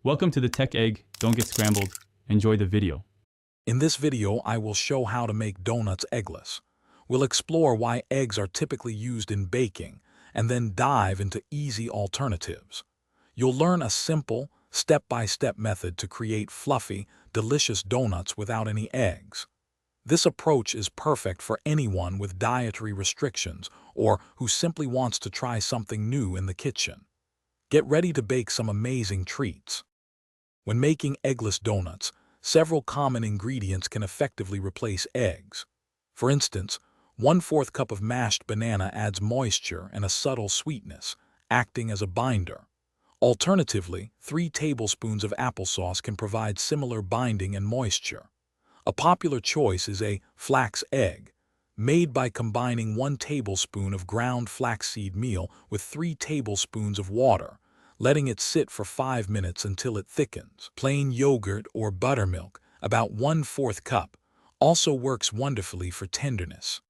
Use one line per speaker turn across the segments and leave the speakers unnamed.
Welcome to the Tech Egg. Don't get scrambled. Enjoy the video.
In this video, I will show how to make donuts eggless. We'll explore why eggs are typically used in baking, and then dive into easy alternatives. You'll learn a simple, step-by-step method to create fluffy, delicious donuts without any eggs. This approach is perfect for anyone with dietary restrictions or who simply wants to try something new in the kitchen. Get ready to bake some amazing treats. When making eggless donuts, several common ingredients can effectively replace eggs. For instance, 1/4 cup of mashed banana adds moisture and a subtle sweetness, acting as a binder. Alternatively, 3 tablespoons of applesauce can provide similar binding and moisture. A popular choice is a flax egg, made by combining 1 tablespoon of ground flaxseed meal with 3 tablespoons of water, letting it sit for 5 minutes until it thickens. Plain yogurt or buttermilk, about 1/4 cup, also works wonderfully for tenderness.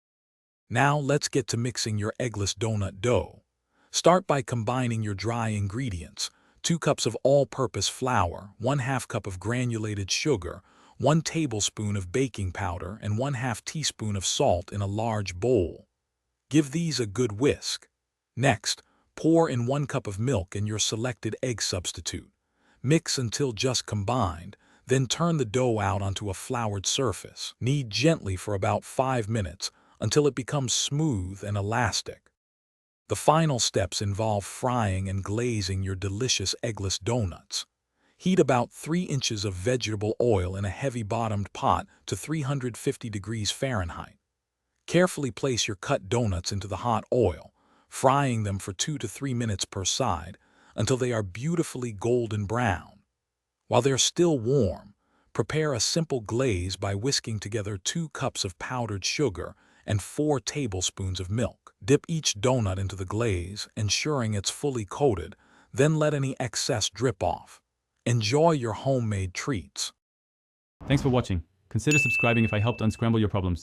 Now let's get to mixing your eggless donut dough. Start by combining your dry ingredients: 2 cups of all-purpose flour, 1/2 cup of granulated sugar, 1 tablespoon of baking powder, and 1/2 teaspoon of salt in a large bowl. Give these a good whisk. Next, pour in 1 cup of milk and your selected egg substitute. Mix until just combined, then turn the dough out onto a floured surface. Knead gently for about 5 minutes until it becomes smooth and elastic. The final steps involve frying and glazing your delicious eggless donuts. Heat about 3 inches of vegetable oil in a heavy-bottomed pot to 350 degrees Fahrenheit. Carefully place your cut donuts into the hot oil, frying them for 2 to 3 minutes per side until they are beautifully golden brown. While they're still warm, prepare a simple glaze by whisking together 2 cups of powdered sugar and 4 tablespoons of milk. Dip each donut into the glaze, ensuring it's fully coated, then let any excess drip off. Enjoy your homemade treats.
Thanks for watching. Consider subscribing if I helped unscramble your problems.